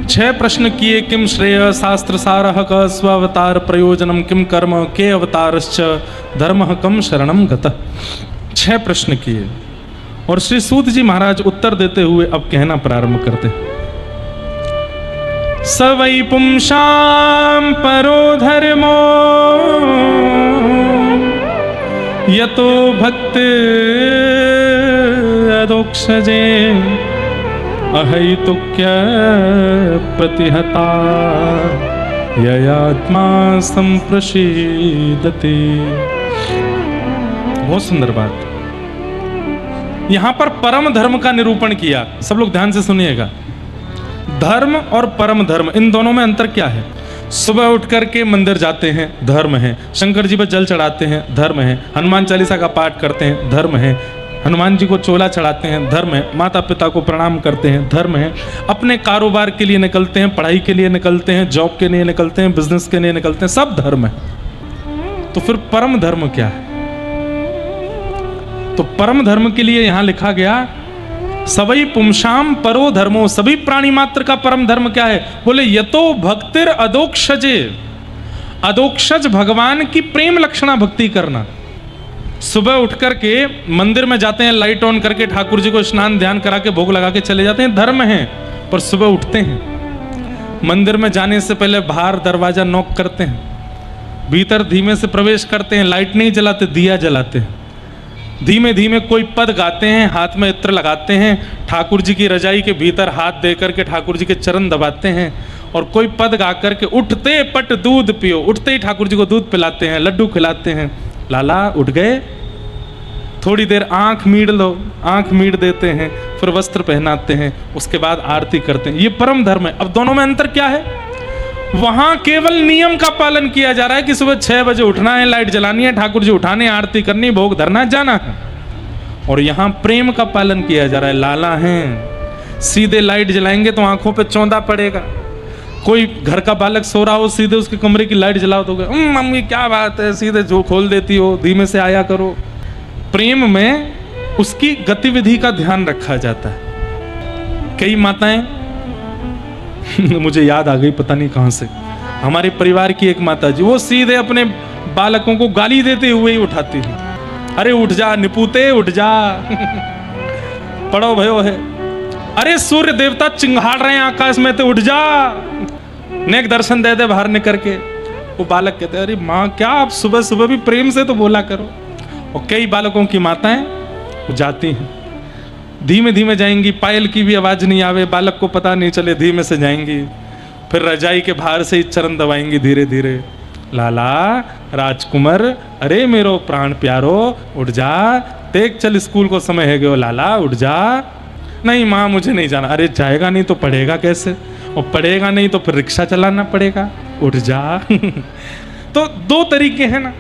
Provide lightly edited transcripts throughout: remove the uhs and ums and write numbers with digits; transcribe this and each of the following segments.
6 प्रश्न किए। किम श्रेय शास्त्र सारः क स्वावतार प्रयोजनम किम कर्म के अवतारश्च धर्मः कम शरणम गतः। 6 प्रश्न किए और श्री सूत जी महाराज उत्तर देते हुए अब कहना प्रारंभ करते। स वै पुंसां परो धर्मो यतो भक्ति अदोक्षजे अहैतुक्य प्रतिहता ययात्मा संप्रसीदते। बहुत सुंदर बात। यहां पर परम धर्म का निरूपण किया। सब लोग ध्यान से सुनिएगा। धर्म और परम धर्म, इन दोनों में अंतर क्या है? सुबह उठ करके मंदिर जाते हैं, धर्म है। शंकर जी पर जल चढ़ाते हैं, धर्म है। हनुमान चालीसा का पाठ करते हैं, धर्म है। हनुमान जी को चोला चढ़ाते हैं, धर्म है। माता पिता को प्रणाम करते हैं, धर्म है। अपने कारोबार के लिए निकलते हैं, पढ़ाई के लिए निकलते हैं, जॉब के लिए निकलते हैं, बिजनेस के लिए निकलते हैं, सब धर्म है। तो फिर परम धर्म क्या है? तो परम धर्म के लिए यहां लिखा गया सवै पुंसाम परो धर्मो। सभी प्राणी मात्र का परम धर्म क्या है? बोले यतो भक्तिर अदोक्षजे। अदोक्षज भगवान की प्रेम लक्षणा भक्ति करना। सुबह उठ करके मंदिर में जाते हैं, लाइट ऑन करके ठाकुर जी को स्नान ध्यान करा के भोग लगा के चले जाते हैं, धर्म है। पर सुबह उठते हैं, मंदिर में जाने से पहले बाहर दरवाजा नॉक करते हैं, भीतर धीमे से प्रवेश करते हैं, लाइट नहीं जलाते, दिया जलाते हैं, धीमे धीमे कोई पद गाते हैं, हाथ में इत्र लगाते हैं, ठाकुर जी की रजाई के भीतर हाथ दे करके ठाकुर जी के चरण दबाते हैं और कोई पद गा करके उठते पट दूध पियो, उठते ही ठाकुर जी को दूध पिलाते हैं, लड्डू खिलाते हैं। लाला उठ गए, थोड़ी देर आंख मीड़ लो, आंख मीड़ देते हैं, फिर वस्त्र पहनाते हैं, उसके बाद आरती करते हैं। ये परम धर्म है। अब दोनों में अंतर क्या है? वहां केवल नियम का पालन किया जा रहा है कि सुबह 6 बजे उठना है, लाइट जलानी है, ठाकुर जी उठाने, आरती करनी, भोग धरना, जाना है। और यहां प्रेम का पालन किया जा रहा है। लाला हैं, सीधे लाइट जलाएंगे तो आंखों पे चौंधा पड़ेगा। कोई घर का बालक सो रहा हो, सीधे उसके कमरे की लाइट जलाओ तो मम्मी क्या बात है, सीधे जो खोल देती हो, धीमे से आया करो। प्रेम में उसकी गतिविधि का ध्यान रखा जाता है। कई माताएं मुझे याद आ गई, पता नहीं कहां से, हमारे परिवार की एक माता जी, वो सीधे अपने बालकों को गाली देते हुए ही उठाती है। अरे उठ जा निपूते, उठ जा पड़ो भयो है। अरे सूर्य देवता चिंगाड़ रहे हैं आकाश में, तो उठ जा, नेक दर्शन दे दे बाहर निकल के। वो बालक कहते अरे माँ क्या आप सुबह सुबह भी प्रेम से तो बोला करो। और कई बालकों की माताएं जाती हैं, धीमे धीमे जाएंगी, पायल की भी आवाज नहीं आवे, बालक को पता नहीं चले, धीमे से जाएंगी, फिर रजाई के बाहर से ही चरण दबाएंगी धीरे धीरे। लाला राजकुमार, अरे मेरो प्राण प्यारो उठ जा, देख चल स्कूल को समय है गयो, लाला उठ जा। नहीं माँ मुझे नहीं जाना। अरे जाएगा नहीं तो पढ़ेगा कैसे, और पढ़ेगा नहीं तो फिर रिक्शा चलाना पड़ेगा, उठ जा। तो 2 तरीके हैं ना,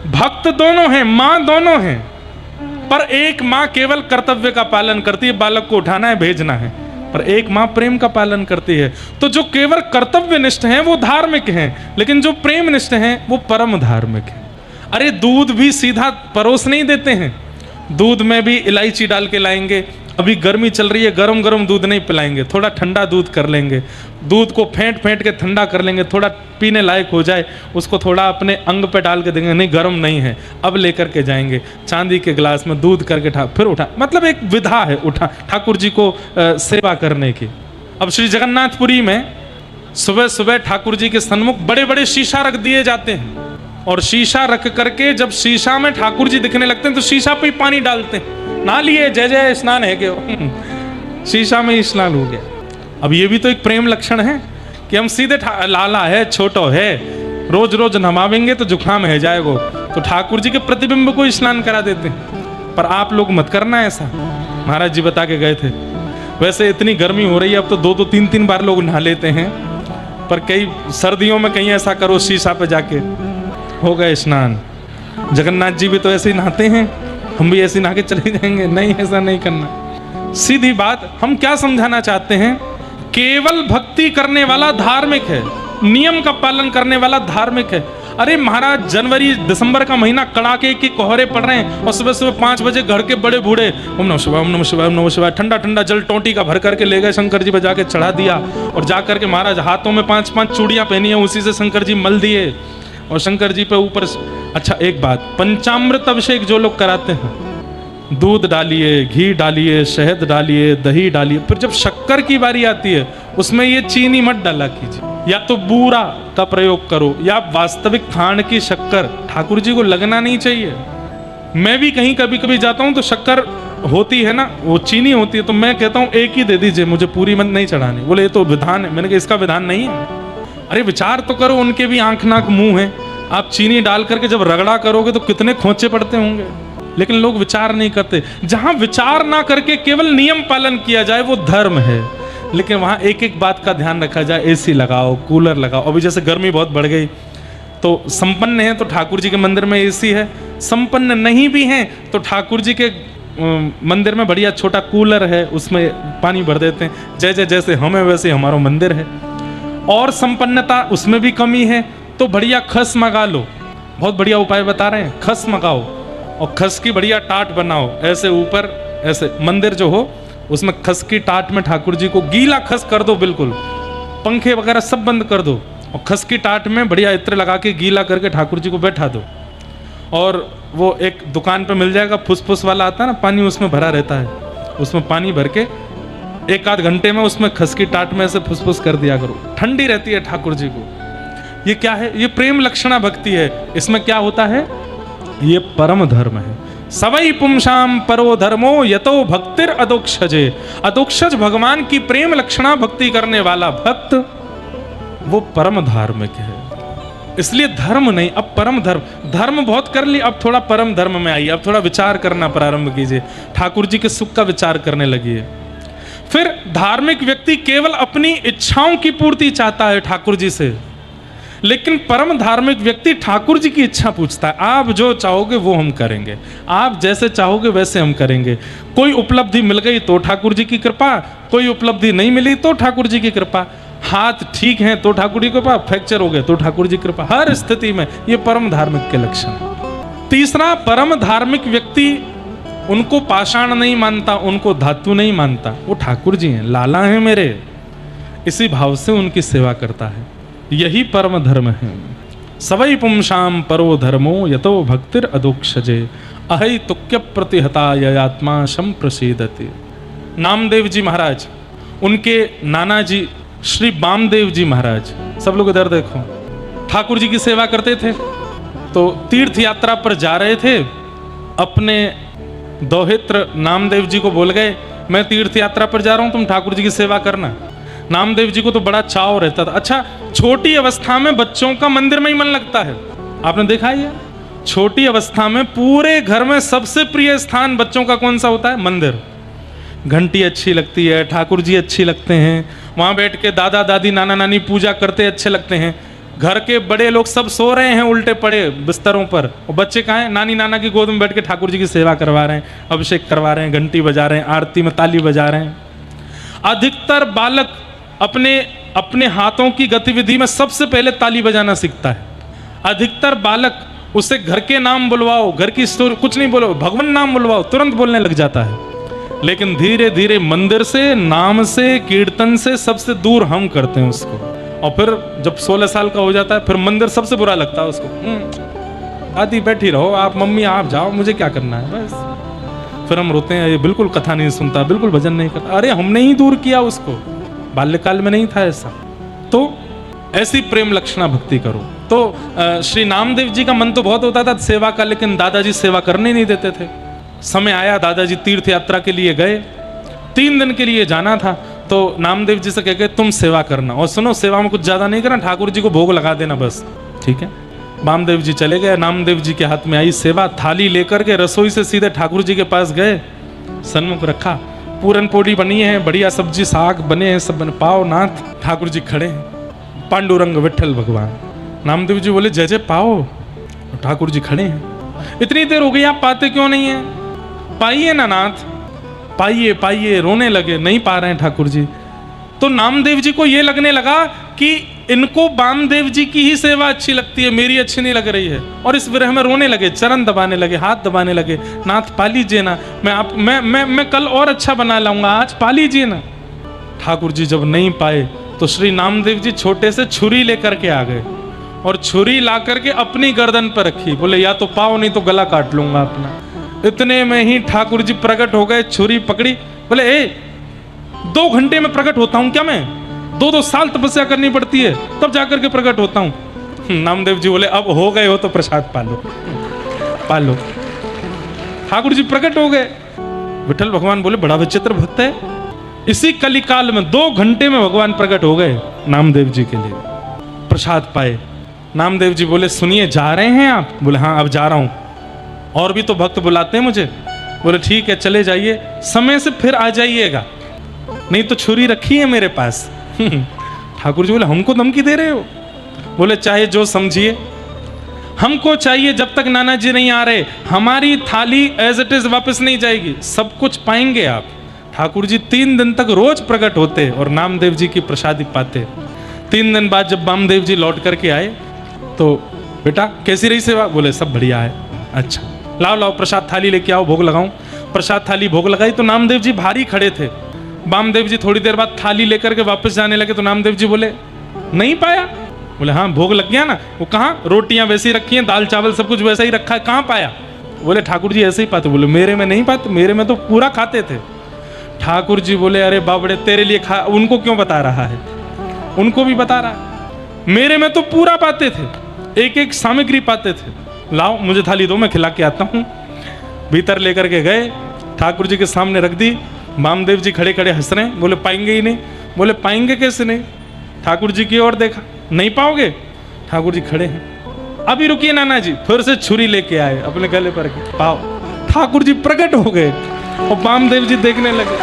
भक्त दोनों हैं, माँ दोनों हैं, पर एक माँ केवल कर्तव्य का पालन करती है, बालक को उठाना है भेजना है, पर एक माँ प्रेम का पालन करती है। तो जो केवल कर्तव्यनिष्ठ हैं वो धार्मिक हैं, लेकिन जो प्रेमनिष्ठ हैं वो परम धार्मिक हैं। अरे दूध भी सीधा परोस नहीं देते हैं, दूध में भी इलायची डाल के लाएंगे। अभी गर्मी चल रही है, गरम गरम दूध नहीं पिलाएंगे, थोड़ा ठंडा दूध कर लेंगे, दूध को फेंट फेंट के ठंडा कर लेंगे, थोड़ा पीने लायक हो जाए, उसको थोड़ा अपने अंग पे डाल के देंगे, नहीं गर्म नहीं है, अब लेकर के जाएंगे चांदी के गिलास में दूध करके फिर उठा, मतलब एक विधा है उठा ठाकुर जी को सेवा करने की। अब श्री जगन्नाथपुरी में सुबह सुबह ठाकुर जी के सन्मुख बड़े बड़े शीशा रख दिए जाते हैं, और शीशा रख करके जब शीशा में ठाकुर जी दिखने लगते हैं तो शीशा पे ही पानी डालते हैं, ना लिए जय जय स्नान है क्यों, शीशा में ही स्नान हो गया। अब ये भी तो एक प्रेम लक्षण है कि हम सीधे लाला है, छोटो है, रोज रोज नमावेंगे तो जुकाम है जाएगो, तो ठाकुर जी के प्रतिबिंब को स्नान करा देते हैं। पर आप लोग मत करना ऐसा, महाराज जी बता के गए थे। वैसे इतनी गर्मी हो रही है, अब तो 2-2 3-3 बार लोग नहा लेते हैं, पर कई सर्दियों में कहीं ऐसा करो शीशा पे जाके हो गए स्नान। जगन्नाथ जी भी तो ऐसे ही नहाते हैं, हम भी ऐसे नहा के चले जाएंगे, नहीं ऐसा नहीं करना। सीधी बात, हम क्या समझाना चाहते हैं, केवल भक्ति करने वाला धार्मिक है, नियम का पालन करने वाला धार्मिक है। अरे महाराज, जनवरी दिसंबर का महीना, कड़ाके के कोहरे पड़ रहे हैं और सुबह सुबह 5 बजे घर के बड़े बूढ़े ओम नमः शिवाय, ओम नमः शिवाय, ओम नमः शिवाय, ठंडा ठंडा जल टोंटी का भर करके ले गए, शंकर जी पे जाके चढ़ा दिया और जा करके महाराज हाथों में 5-5 चूड़ियां पहनी है, उसी से शंकर जी मल दिए और शंकर जी पे ऊपर। अच्छा एक बात, पंचामृत अभिषेक जो लोग कराते हैं, दूध डालिए, घी डालिए, शहद डालिए, दही डालिए, फिर जब शक्कर की बारी आती है उसमें ये चीनी मत डाला कीजिए, या तो बूरा का प्रयोग करो या वास्तविक खांड की शक्कर, ठाकुर जी को लगना नहीं चाहिए। मैं भी कहीं कभी कभी जाता हूं तो शक्कर होती है ना, वो चीनी होती है, तो मैं कहता हूं एक ही दे दीजिए, मुझे पूरी मत नहीं चढ़ानी। बोले ये तो विधान है। मैंने कहा इसका विधान नहीं है। अरे विचार तो करो, उनके भी आंख नाक मुंह है। आप चीनी डाल करके जब रगड़ा करोगे तो कितने खोचे पड़ते होंगे, लेकिन लोग विचार नहीं करते। जहां विचार ना करके केवल नियम पालन किया जाए वो धर्म है, लेकिन वहां एक एक बात का ध्यान रखा जाए। एसी लगाओ, कूलर लगाओ। अभी जैसे गर्मी बहुत बढ़ गई, तो संपन्न है तो ठाकुर जी के मंदिर में एसी है, संपन्न नहीं भी हैं तो ठाकुर जी के मंदिर में बढ़िया छोटा कूलर है, उसमें पानी भर देते हैं। जैसे जैसे हमें वैसे हमारा मंदिर है। और संपन्नता उसमें भी कमी है तो बढ़िया खस मंगा लो। बहुत बढ़िया उपाय बता रहे हैं, खस मंगाओ और खस की बढ़िया टाट बनाओ, ऐसे ऊपर ऐसे मंदिर जो हो उसमें खस की टाट में ठाकुर जी को गीला खस कर दो, बिल्कुल पंखे वगैरह सब बंद कर दो और खस की टाट में बढ़िया इत्र लगा के गीला करके ठाकुर जी को बैठा दो। और वो एक दुकान पे मिल जाएगा फुसफुस वाला आता है ना पानी, उसमें भरा रहता है, उसमें पानी भर के 1-8 घंटे में उसमें खस की टाट में ऐसे फुसफुस कर दिया करो, ठंडी रहती है ठाकुर जी को। ये क्या है? ये प्रेम लक्षणा भक्ति है। इसमें क्या होता है? ये परम धर्म है। सवई पुंसाम परो धर्मो यतो भक्तिर अदोक्षजे। अदोक्षज भगवान की प्रेम लक्षणा भक्ति करने वाला भक्त वो परम धार्मिक है। इसलिए धर्म नहीं, अब परम धर्म। धर्म बहुत कर ली, अब थोड़ा परम धर्म में आइए, अब थोड़ा विचार करना प्रारंभ कीजिए, ठाकुर जी के सुख का विचार करने लगिए। फिर धार्मिक व्यक्ति केवल अपनी इच्छाओं की पूर्ति चाहता है ठाकुर जी से, लेकिन परम धार्मिक व्यक्ति ठाकुर जी की इच्छा पूछता है। आप जो चाहोगे वो हम करेंगे, आप जैसे चाहोगे वैसे हम करेंगे। कोई उपलब्धि मिल गई तो ठाकुर जी की कृपा, कोई उपलब्धि नहीं मिली तो ठाकुर जी की कृपा। हाथ ठीक है तो ठाकुर जी की कृपा, फ्रैक्चर हो गए तो ठाकुर जी की कृपा। हर स्थिति में ये परम धार्मिक के लक्षण। तीसरा, परम धार्मिक व्यक्ति उनको पाषाण नहीं मानता, उनको धातु नहीं मानता, वो ठाकुर जी हैं, लाला हैं मेरे, इसी भाव से उनकी सेवा करता है। यही परम धर्म है। सवई पुंसाम परो धर्मो यतो भक्तिर अदोक्षजे अहै तुक्य प्रतिहता यत्मा शम प्रसीदति। नामदेव जी महाराज, उनके नाना जी श्री वामदेव जी महाराज, सब लोग इधर देखो, ठाकुर जी की सेवा करते थे। तो तीर्थ यात्रा पर जा रहे थे, अपने दोहित्र नामदेव जी को बोल गए मैं तीर्थ यात्रा पर जा रहा हूं, तुम ठाकुर जी की सेवा करना। नामदेव जी को तो बड़ा चाव रहता था। अच्छा, छोटी अवस्था में बच्चों का मंदिर में ही मन लगता है, आपने देखा है? छोटी अवस्था में पूरे घर में सबसे प्रिय स्थान बच्चों का कौन सा होता है? मंदिर। घंटी अच्छी लगती है, ठाकुर जी अच्छी लगते हैं, वहां बैठ के दादा दादी नाना नानी पूजा करते अच्छे लगते हैं। घर के बड़े लोग सब सो रहे हैं उल्टे पड़े बिस्तरों पर, और बच्चे कहाँ हैं? नानी नाना की गोद में बैठ के ठाकुर जी की सेवा करवा रहे हैं, अभिषेक करवा रहे हैं, घंटी बजा रहे हैं, आरती में ताली बजा रहे हैं। अधिकतर बालक अपने हाथों की गतिविधि में सबसे पहले ताली बजाना सीखता है। अधिकतर बालक, उसे घर के नाम बुलवाओ, घर की स्टोरी कुछ नहीं बोलो, भगवान नाम बुलवाओ, तुरंत बोलने लग जाता है। लेकिन धीरे धीरे मंदिर से, नाम से, कीर्तन से सबसे दूर हम करते हैं उसको। और फिर जब 16 साल का हो जाता है, फिर मंदिर सबसे बुरा लगता है उसको। दादी बैठी रहो, आप मम्मी आप जाओ, मुझे क्या करना है बस। फिर हम रोते हैं, ये बिल्कुल कथा नहीं सुनता, बिल्कुल भजन नहीं करता। अरे हमने ही दूर किया उसको, बाल्यकाल में नहीं था ऐसा। तो ऐसी प्रेम लक्षणा भक्ति करो। तो श्री नामदेव जी का मन तो बहुत होता था सेवा का, लेकिन दादाजी सेवा करने नहीं देते थे। समय आया, दादाजी तीर्थ यात्रा के लिए गए, 3 दिन के लिए जाना था। तो नामदेव जी से कह के तुम सेवा करना, और सुनो सेवा में कुछ ज्यादा नहीं करना, ठाकुर जी को भोग लगा देना बस, ठीक है। वामदेव जी चले गए, नामदेव जी के हाथ में आई सेवा, थाली लेकर के रसोई से सीधे ठाकुर जी के पास गए, सन्मुख रखा, पूरन पोड़ी बनी है, बढ़िया सब्जी साग बने हैं, सब बने, पाव नाथ, ठाकुर जी खड़े हैं, पांडुरंग विठल भगवान। नामदेव जी बोले जय जय पाओ, ठाकुर जी खड़े हैं। इतनी देर हो गई, आप पाते क्यों नहीं है? पाइए ना नाथ, पाइए पाइए। रोने लगे, नहीं पा रहे हैं ठाकुर जी। तो नामदेव जी को ये लगने लगा कि इनको वामदेव जी की ही सेवा अच्छी लगती है, मेरी अच्छी नहीं लग रही है। और इस विरह में रोने लगे, चरण दबाने लगे, हाथ दबाने लगे, नाथ पा लीजिए ना, मैं कल और अच्छा बना लाऊंगा, आज पा लीजिए ना। ठाकुर जी जब नहीं पाए तो श्री नामदेव जी छोटे से छुरी लेकर के आ गए और छुरी ला करके अपनी गर्दन पर रखी, बोले या तो पाओ नहीं तो गला काट लूंगा अपना। इतने में ही ठाकुर जी प्रकट हो गए, छुरी पकड़ी, बोले 2 घंटे में प्रकट होता हूं क्या मैं? 2 साल तपस्या करनी पड़ती है तब जाकर के प्रकट होता हूं। नामदेव जी बोले अब हो गए हो तो प्रसाद पा लो। ठाकुर जी प्रकट हो गए। विठल भगवान बोले बड़ा विचित्र भक्त है। इसी कलिकाल में 2 घंटे में भगवान प्रकट हो गए नामदेव जी के लिए, प्रसाद पाए। नामदेव जी बोले सुनिए जा रहे हैं आप? बोले हाँ अब जा रहा हूं, और भी तो भक्त बुलाते हैं मुझे। बोले ठीक है चले जाइए, समय से फिर आ जाइएगा, नहीं तो छुरी रखी है मेरे पास। ठाकुर जी बोले हमको धमकी दे रहे हो? बोले चाहे जो समझिए, हमको चाहिए जब तक नाना जी नहीं आ रहे हमारी थाली एज इट इज वापस नहीं जाएगी, सब कुछ पाएंगे आप। ठाकुर जी 3 दिन तक रोज प्रकट होते और नामदेव जी की प्रसादी पाते। 3 दिन बाद जब वामदेव जी लौट करके आए तो बेटा कैसी रही सेवा? बोले सब बढ़िया है। अच्छा लाओ प्रसाद थाली लेके आओ, भोग लगाऊं। प्रसाद थाली भोग लगाई तो नामदेव जी भारी खड़े थे। वामदेव जी थोड़ी देर बाद थाली लेकर के वापस जाने लगे तो नामदेव जी बोले नहीं पाया? बोले हाँ भोग लग गया ना। वो कहाँ, रोटियां वैसी रखी हैं, दाल चावल सब कुछ वैसा ही रखा है, कहाँ पाया? बोले ठाकुर जी ऐसे ही पाते। बोले मेरे में नहीं पाते, मेरे में तो पूरा खाते थे। ठाकुर जी बोले अरे बाबड़े तेरे लिए खा, उनको क्यों बता रहा है? उनको भी बता रहा है, मेरे में तो पूरा पाते थे, एक एक सामग्री पाते थे। लाओ मुझे थाली दो, मैं खिला के आता हूँ। भीतर लेकर के गए, ठाकुर जी के सामने रख दी। वामदेव जी खड़े खड़े हंस रहे हैं, बोले पाएंगे ही नहीं। बोले पाएंगे कैसे नहीं? ठाकुर जी की ओर देखा, नहीं पाओगे? ठाकुर जी खड़े हैं। अभी रुकिए नाना जी, फिर से छुरी लेके आए अपने गले पर के, पाओ। ठाकुर जी प्रकट हो गए और वामदेव जी देखने लगे।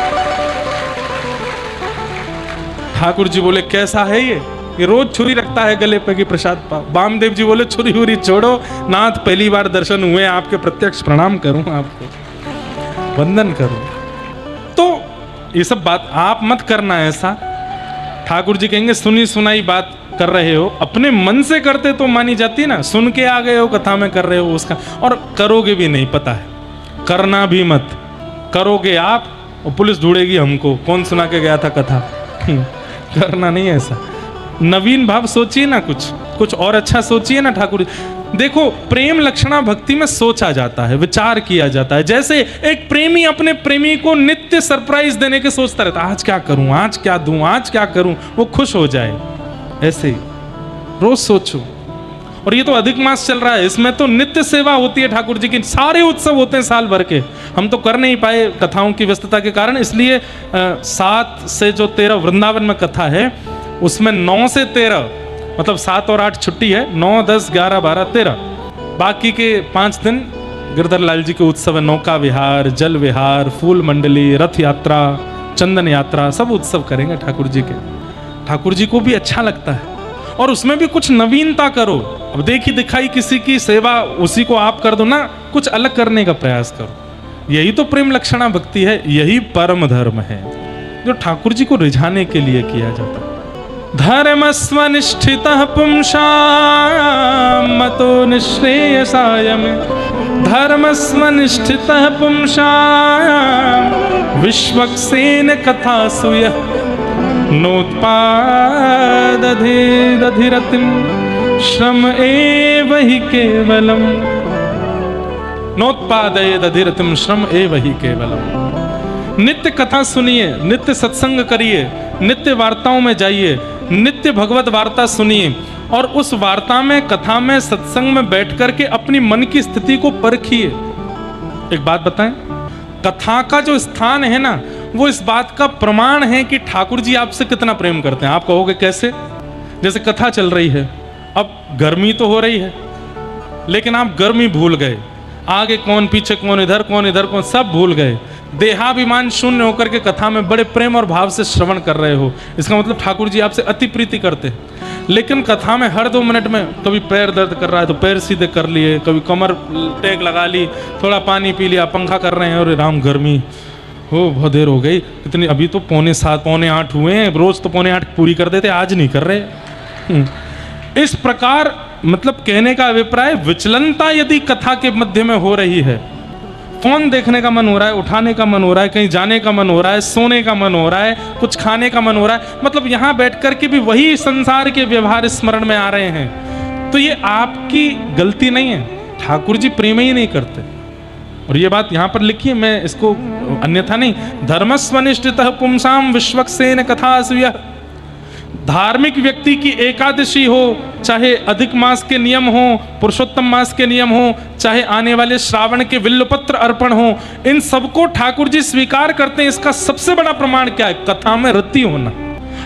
ठाकुर जी बोले कैसा है ये रोज छुरी रखता है गले पे कि प्रसाद पाओ। वामदेव जी बोले छुरी हुरी छोड़ो नाथ, पहली बार दर्शन हुए आपके, प्रत्यक्ष प्रणाम करूं आपको, वंदन करूं। तो ये सब बात आप मत करना ऐसा। ठाकुर जी कहेंगे सुनी सुनाई बात कर रहे हो, अपने मन से करते तो मानी जाती ना, सुन के आ गए हो कथा में कर रहे हो उसका, और करोगे भी नहीं, पता है, करना भी मत। करोगे आप और पुलिस ढूंढेगी हमको, कौन सुना के गया था कथा। करना नहीं ऐसा। नवीन भाव सोचिए ना, कुछ और अच्छा सोचिए ना। ठाकुर देखो प्रेम लक्षणा भक्ति में सोचा जाता है, विचार किया जाता है। जैसे एक प्रेमी अपने प्रेमी को नित्य सरप्राइज देने के सोचता रहता है, आज क्या करूं, आज क्या दूं, आज क्या करूं, वो खुश हो जाए, ऐसे ही रोज सोचो। और ये तो अधिक मास चल रहा है, इसमें तो नित्य सेवा होती है ठाकुर जी की, सारे उत्सव होते हैं साल भर के। हम तो कर नहीं पाए कथाओं की व्यस्तता के कारण, इसलिए 7 से जो 13 वृंदावन में कथा है उसमें 9 से 13 मतलब 7 और 8 छुट्टी है, 9, 10, 11, 12, 13, बाकी के 5 दिन गिरधर लाल जी के उत्सव है। नौका विहार, जल विहार, फूल मंडली, रथ यात्रा, चंदन यात्रा, सब उत्सव करेंगे ठाकुर जी के। ठाकुर जी को भी अच्छा लगता है और उसमें भी कुछ नवीनता करो। अब देखी दिखाई किसी की सेवा उसी को आप कर दो ना, कुछ अलग करने का प्रयास करो। यही तो प्रेम लक्षणा भक्ति है, यही परम धर्म है जो ठाकुर जी को रिझाने के लिए किया जाता है। धर्मस्वनिष्ठितः पुंसां मतो निःश्रेयसाय मे, धर्मस्वनिष्ठितः पुंसां विश्वक्सेन कथासु यः नोत्पादधेदधिरतिं श्रम एव हि केवलम्, नोत्पादयेदधिरतिं श्रम एव हि केवलम्। नित्य कथा सुनिए, नित्य सत्संग करिए, नित्य वार्ताओं में जाइए, नित्य भगवत वार्ता सुनिए और उस वार्ता में, कथा में, सत्संग में बैठ करके अपनी मन की स्थिति को परखिए। एक बात बताएं, कथा का जो स्थान है ना, वो इस बात का प्रमाण है कि ठाकुर जी आपसे कितना प्रेम करते हैं। आप कहोगे कैसे? जैसे कथा चल रही है, अब गर्मी तो हो रही है लेकिन आप गर्मी भूल गए, आगे कौन पीछे कौन, इधर कौन, सब भूल गए, देहाभिमान शून्य होकर के कथा में बड़े प्रेम और भाव से श्रवण कर रहे हो। इसका मतलब ठाकुर जी आपसे अति प्रीति करते हैं। लेकिन कथा में हर 2 मिनट में कभी पैर दर्द कर रहा है तो पैर सीधे कर लिए, कभी कमर टेक लगा ली, थोड़ा पानी पी लिया, पंखा कर रहे हैं और राम गर्मी, हो बहुत देर हो गई, कितनी, अभी तो 7:45 8 हुए हैं, रोज तो 7:45 पूरी कर देते, आज नहीं कर रहे। इस प्रकार मतलब कहने का अभिप्राय, विचलनता यदि कथा के मध्य में हो रही है, फोन देखने का मन हो रहा है, उठाने का मन हो रहा है, कहीं जाने का मन हो रहा है, सोने का मन हो रहा है, कुछ खाने का मन हो रहा है, मतलब यहां बैठ कर के भी वही संसार के व्यवहार स्मरण में आ रहे हैं, तो ये आपकी गलती नहीं है, ठाकुर जी प्रेम ही नहीं करते। और ये बात यहां पर लिखी है, मैं इसको अन्यथा नहीं, धर्मस्वनिष्ठितः पुंसाम विश्वक्सेन कथा असूया। धार्मिक व्यक्ति की एकादशी हो, चाहे अधिक मास के नियम हो, पुरुषोत्तम मास के नियम हो, चाहे आने वाले श्रावण के विल्लपत्र अर्पण हो, इन सबको ठाकुर जी स्वीकार करते हैं। इसका सबसे बड़ा प्रमाण क्या है? कथा में रति होना।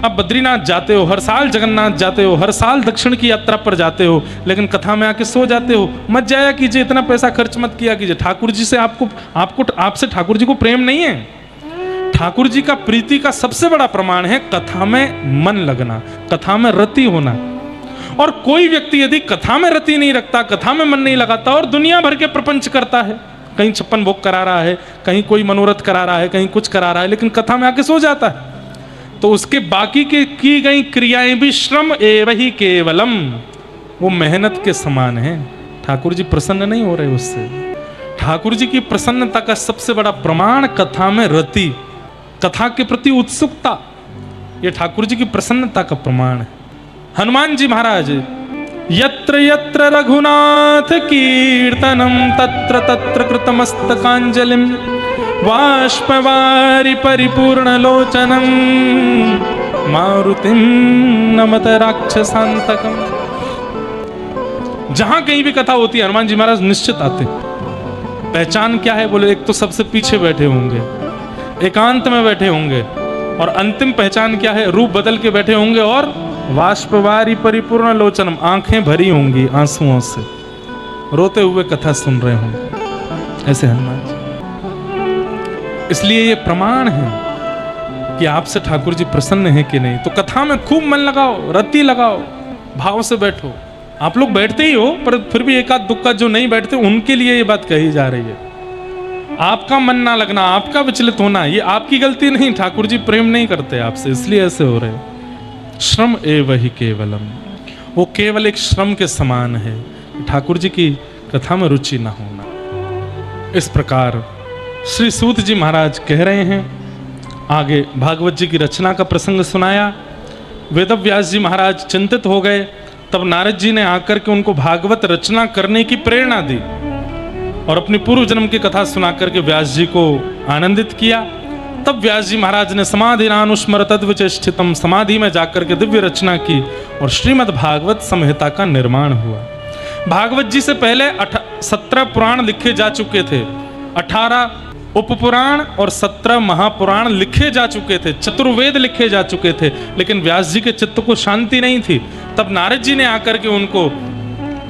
अब बद्रीनाथ जाते हो, हर साल जगन्नाथ जाते हो, हर साल दक्षिण की यात्रा पर जाते हो, लेकिन कथा में आके सो जाते हो। मत जाया कीजिए, इतना पैसा खर्च मत किया कीजिए। ठाकुर जी से आपसे ठाकुर जी को प्रेम नहीं है। ठाकुर जी का प्रीति का सबसे बड़ा प्रमाण है कथा में मन लगना, कथा में रति होना। और कोई व्यक्ति यदि कथा में रति नहीं रखता, कथा में मन नहीं लगाता और दुनिया भर के प्रपंच करता है, कहीं 56 भोग करा रहा है, कहीं कोई मनोरथ करा रहा है, कहीं कुछ करा रहा है, लेकिन कथा में आके सो जाता है, तो उसके बाकी के की गई क्रियाएं भी श्रम एव ही केवलम, वो मेहनत के समान है। ठाकुर जी प्रसन्न नहीं हो रहे उससे। ठाकुर जी की प्रसन्नता का सबसे बड़ा प्रमाण कथा में रति, कथा के प्रति उत्सुकता, ये ठाकुर जी की प्रसन्नता का प्रमाण है। हनुमान जी महाराज, यत्र यत्र रघुनाथ कीर्तनम तत्र तत्र कृतमस्तकांजलिम बाष्पवारि परिपूर्ण लोचनम मारुतिम नमत राक्षसांतकम। जहां कहीं भी कथा होती है हनुमान जी महाराज निश्चित आते। पहचान क्या है? बोले एक तो सबसे पीछे बैठे होंगे, एकांत में बैठे होंगे, और अंतिम पहचान क्या है? रूप बदल के बैठे होंगे और बाष्पवारि परिपूर्ण लोचनम, आंखें भरी होंगी आंसुओं से, रोते हुए कथा सुन रहे होंगे, ऐसे हनुमान जी। इसलिए ये प्रमाण है कि आपसे ठाकुर जी प्रसन्न है कि नहीं। तो कथा में खूब मन लगाओ, रति लगाओ, भाव से बैठो। आप लोग बैठते ही हो, पर फिर भी एक आध दुक्का जो नहीं बैठते उनके लिए ये बात कही जा रही है। आपका मन ना लगना, आपका विचलित होना, ये आपकी गलती नहीं, ठाकुर जी प्रेम नहीं करते आपसे, इसलिए ऐसे हो रहे। श्रम एव ही केवलम, वो केवल एक श्रम के समान है, ठाकुर जी की कथा में रुचि ना होना। इस प्रकार श्री सूत जी महाराज कह रहे हैं। आगे भागवत जी की रचना का प्रसंग सुनाया। वेदव्यास जी महाराज चिंतित हो गए, तब नारद जी ने आकर के उनको भागवत रचना करने की प्रेरणा दी और अपनी पूर्व जन्म की कथा सुना करके व्यास जी को आनंदित किया। तब व्यास जी महाराज ने समाधिनानुस्मर तद्विचेष्टितम, समाधि में जाकर के दिव्य रचना की और श्रीमद् भागवत संहिता का निर्माण हुआ। भागवत जी से पहले 17 पुराण लिखे जा चुके थे, 18 उपपुराण और 17 महापुराण लिखे जा चुके थे, चतुर्वेद लिखे जा चुके थे, लेकिन व्यास जी के चित्त को शांति नहीं थी। तब नारद जी ने आकर के उनको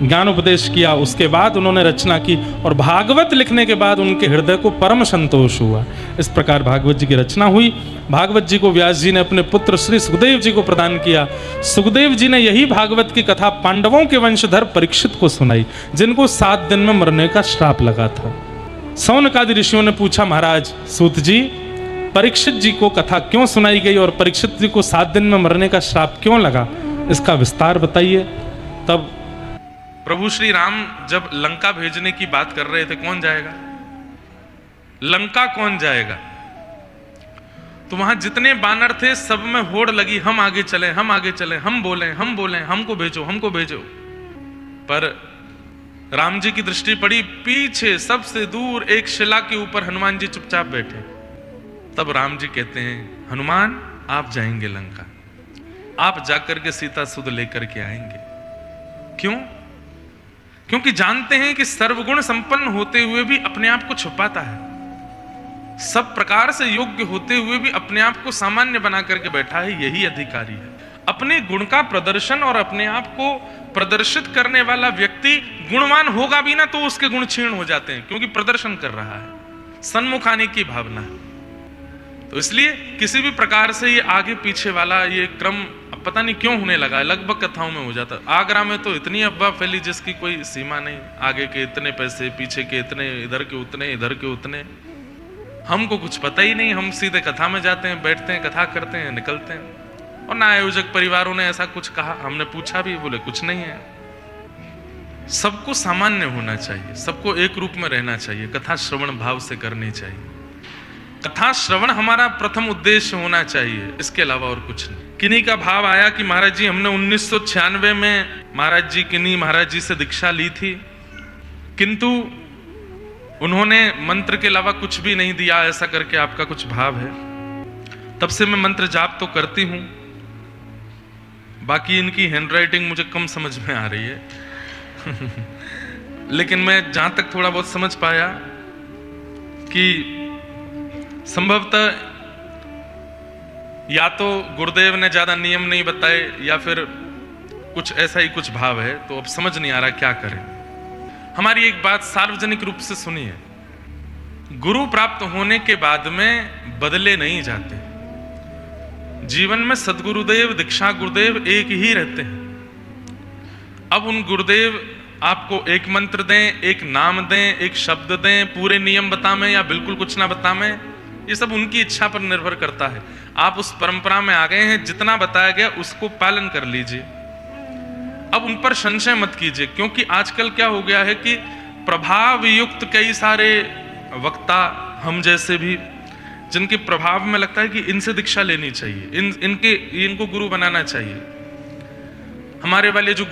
ज्ञान उपदेश किया, उसके बाद उन्होंने रचना की और भागवत लिखने के बाद उनके हृदय को परम संतोष हुआ। इस प्रकार भागवत जी की रचना हुई। भागवत जी को व्यास जी ने अपने पुत्र श्री सुखदेव जी को प्रदान किया। सुखदेव जी ने यही भागवत की कथा पांडवों के वंशधर परीक्षित को सुनाई, जिनको 7 दिन में मरने का श्राप लगा था। सौनकादि ऋषियों ने पूछा, महाराज सूत जी, परीक्षित जी को कथा क्यों सुनाई गई और परीक्षित जी को 7 दिन में मरने का श्राप क्यों लगा, इसका विस्तार बताइए। तब प्रभु श्री राम जब लंका भेजने की बात कर रहे थे, कौन जाएगा लंका, कौन जाएगा? तो वहां जितने बानर थे सब में होड़ लगी, हम आगे चले, हम आगे चले, हम बोले, हमको भेजो, हमको भेजो। पर राम जी की दृष्टि पड़ी, पीछे सबसे दूर एक शिला के ऊपर हनुमान जी चुपचाप बैठे। तब राम जी कहते हैं, हनुमान आप जाएंगे लंका, आप जाकर के सीता सुध लेकर के आएंगे। क्यों? क्योंकि जानते हैं कि सर्वगुण संपन्न होते हुए भी अपने आप को छुपाता है, सब प्रकार से योग्य होते हुए भी अपने आप को सामान्य बना करके बैठा है, यही अधिकारी है। अपने गुण का प्रदर्शन और अपने आप को प्रदर्शित करने वाला व्यक्ति गुणवान होगा भी ना तो उसके गुण क्षीण हो जाते हैं, क्योंकि प्रदर्शन कर रहा है, सन्मुख आने की भावना है। तो इसलिए किसी भी प्रकार से ये आगे पीछे वाला ये क्रम अब पता नहीं क्यों होने लगा है, लगभग कथाओं में हो जाता। आगरा में तो इतनी अफवाह फैली जिसकी कोई सीमा नहीं, आगे के इतने पैसे, पीछे के इतने, इधर के उतने, इधर के उतने। हमको कुछ पता ही नहीं, हम सीधे कथा में जाते हैं, बैठते हैं, कथा करते हैं, निकलते हैं। और ना आयोजक परिवारों ने ऐसा कुछ कहा, हमने पूछा भी, बोले कुछ नहीं है। सबको सामान्य होना चाहिए, सबको एक रूप में रहना चाहिए, कथा श्रवण भाव से करनी चाहिए। कथा श्रवण हमारा प्रथम उद्देश्य होना चाहिए, इसके अलावा और कुछ नहीं। किन्हीं का भाव आया कि महाराज जी हमने 1996 में महाराज जी किन्हीं महाराज जी से दीक्षा ली थी, किंतु उन्होंने मंत्र के अलावा कुछ भी नहीं दिया, ऐसा करके आपका कुछ भाव है। तब से मैं मंत्र जाप तो करती हूं, बाकी इनकी हैंडराइटिंग मुझे कम समझ में आ रही है लेकिन मैं जहां तक थोड़ा बहुत समझ पाया कि संभवतः या तो गुरुदेव ने ज्यादा नियम नहीं बताए या फिर कुछ ऐसा ही कुछ भाव है, तो अब समझ नहीं आ रहा क्या करें। हमारी एक बात सार्वजनिक रूप से सुनिए, गुरु प्राप्त होने के बाद में बदले नहीं जाते। जीवन में सदगुरुदेव, दीक्षा गुरुदेव एक ही रहते हैं। अब उन गुरुदेव आपको एक मंत्र दें, एक नाम दें, एक शब्द दें, पूरे नियम बतावें या बिल्कुल कुछ ना बतावें, ये सब उनकी इच्छा पर निर्भर करता है। आप उस परंपरा में आ गए हैं, जितना बताया गया उसको पालन कर लीजिए। अब उन पर संशय मत कीजिए, क्योंकि आजकल क्या हो गया है कि प्रभाव युक्त कई सारे वक्ता, हम जैसे भी, जिनके प्रभाव में लगता है कि इनसे दीक्षा लेनी चाहिए, इनको गुरु बनाना चाहिए। हमारे वाले जो